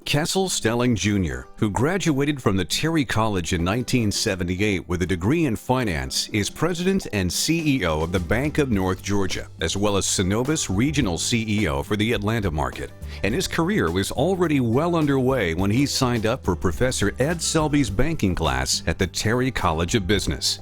Kessel Stelling Jr., who graduated from the Terry College in 1978 with a degree in finance, is president and CEO of the Bank of North Georgia, as well as Synovus Regional CEO for the Atlanta market. And his career was already well underway when he signed up for Professor Ed Selby's banking class at the Terry College of Business.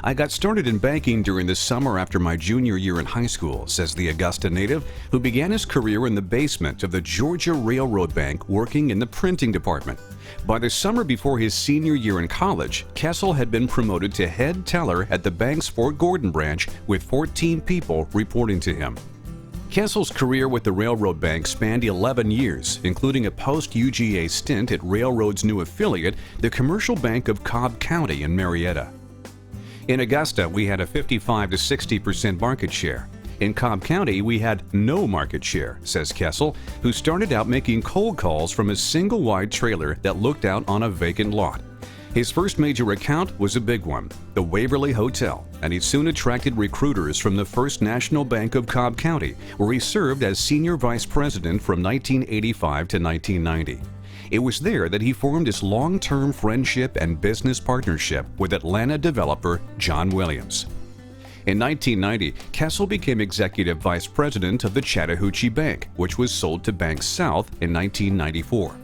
I got started in banking during the summer after my junior year in high school, says the Augusta native, who began his career in the basement of the Georgia Railroad Bank working in the printing department. By the summer before his senior year in college, Kessel had been promoted to head teller at the bank's Fort Gordon branch with 14 people reporting to him. Kessel's career with the Railroad Bank spanned 11 years, including a post-UGA stint at Railroad's new affiliate, the Commercial Bank of Cobb County in Marietta. In Augusta, we had a 55 to 60% market share. In Cobb County, we had no market share, says Kessel, who started out making cold calls from a single-wide trailer that looked out on a vacant lot. His first major account was a big one, the Waverly Hotel, and he soon attracted recruiters from the First National Bank of Cobb County, where he served as senior vice president from 1985 to 1990. It was there that he formed his long-term friendship and business partnership with Atlanta developer John Williams. In 1990, Kessel became executive vice president of the Chattahoochee Bank, which was sold to Bank South in 1994.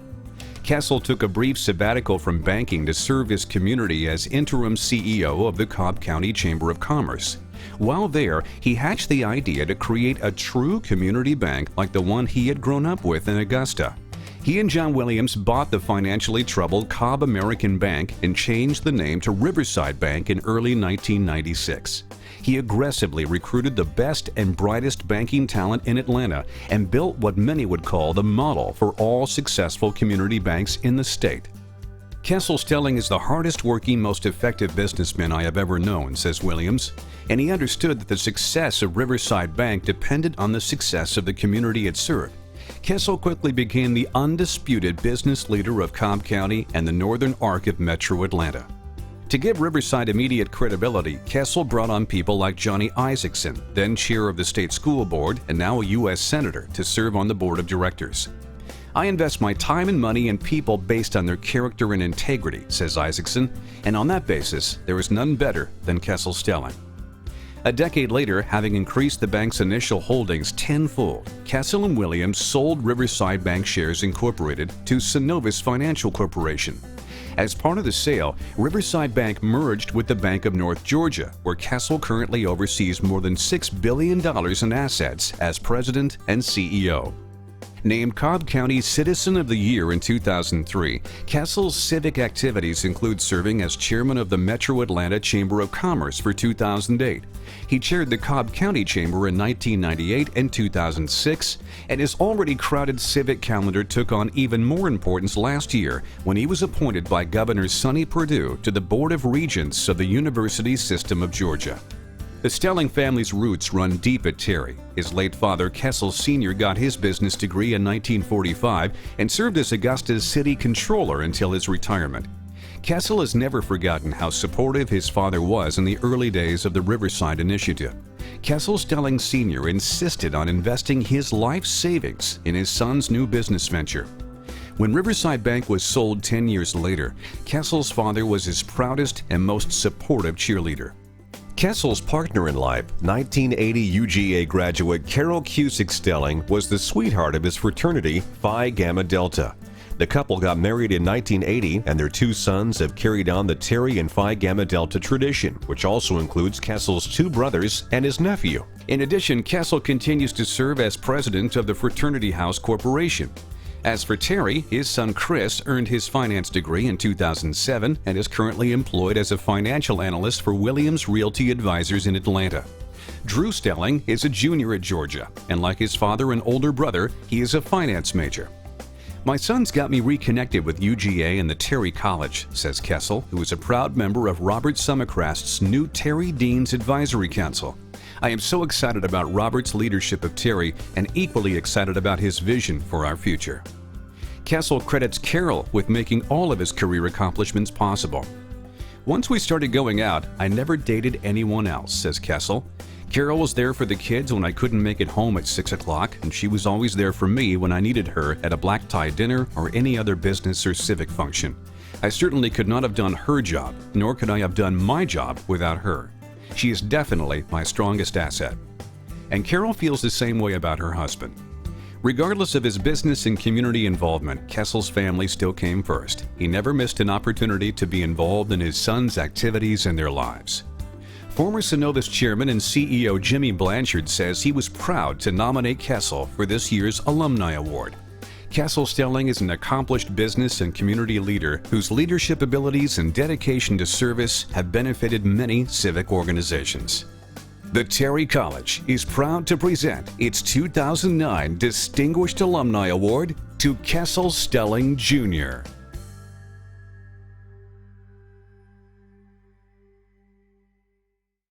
Kessel took a brief sabbatical from banking to serve his community as interim CEO of the Cobb County Chamber of Commerce. While there, he hatched the idea to create a true community bank like the one he had grown up with in Augusta. He and John Williams bought the financially troubled Cobb American Bank and changed the name to Riverside Bank in early 1996. He aggressively recruited the best and brightest banking talent in Atlanta and built what many would call the model for all successful community banks in the state. Kessel Stelling is the hardest working, most effective businessman I have ever known, says Williams, and he understood that the success of Riverside Bank depended on the success of the community it served. Kessel quickly became the undisputed business leader of Cobb County and the northern arc of Metro Atlanta. To give Riverside immediate credibility, Kessel brought on people like Johnny Isaacson, then chair of the state school board and now a U.S. senator, to serve on the board of directors. "I invest my time and money in people based on their character and integrity," says Isaacson, and on that basis, there is none better than Kessel Stelling. A decade later, having increased the bank's initial holdings tenfold, Kessel and Williams sold Riverside Bank Shares Incorporated to Synovus Financial Corporation. As part of the sale, Riverside Bank merged with the Bank of North Georgia, where Kessel currently oversees more than $6 billion in assets as president and CEO. Named Cobb County Citizen of the Year in 2003, Kessel's civic activities include serving as chairman of the Metro Atlanta Chamber of Commerce for 2008. He chaired the Cobb County Chamber in 1998 and 2006, and his already crowded civic calendar took on even more importance last year when he was appointed by Governor Sonny Perdue to the Board of Regents of the University System of Georgia. The Stelling family's roots run deep at Terry. His late father, Kessel Sr., got his business degree in 1945 and served as Augusta's city controller until his retirement. Kessel has never forgotten how supportive his father was in the early days of the Riverside Initiative. Kessel Stelling Sr. insisted on investing his life savings in his son's new business venture. When Riverside Bank was sold 10 years later, Kessel's father was his proudest and most supportive cheerleader. Kessel's partner in life, 1980 UGA graduate Carol Cusick Stelling, was the sweetheart of his fraternity, Phi Gamma Delta. The couple got married in 1980, and their two sons have carried on the Terry and Phi Gamma Delta tradition, which also includes Kessel's two brothers and his nephew. In addition, Kessel continues to serve as president of the Fraternity House Corporation. As for Terry, his son Chris earned his finance degree in 2007 and is currently employed as a financial analyst for Williams Realty Advisors in Atlanta. Drew Stelling is a junior at Georgia, and like his father and older brother, he is a finance major. "My sons got me reconnected with UGA and the Terry College," says Kessel, who is a proud member of Robert Summercrast's new Terry Dean's Advisory Council. "I am so excited about Robert's leadership of Terry and equally excited about his vision for our future." Kessel credits Carol with making all of his career accomplishments possible. Once we started going out, I never dated anyone else, says Kessel. Carol was there for the kids when I couldn't make it home at 6 o'clock, and she was always there for me when I needed her at a black tie dinner or any other business or civic function. I certainly could not have done her job, nor could I have done my job without her. She is definitely my strongest asset. And Carol feels the same way about her husband. Regardless of his business and community involvement, Kessel's family still came first. He never missed an opportunity to be involved in his sons' activities and their lives. Former Synovus Chairman and CEO Jimmy Blanchard says he was proud to nominate Kessel for this year's Alumni Award. Kessel Stelling is an accomplished business and community leader whose leadership abilities and dedication to service have benefited many civic organizations. The Terry College is proud to present its 2009 Distinguished Alumni Award to Kessel Stelling Jr.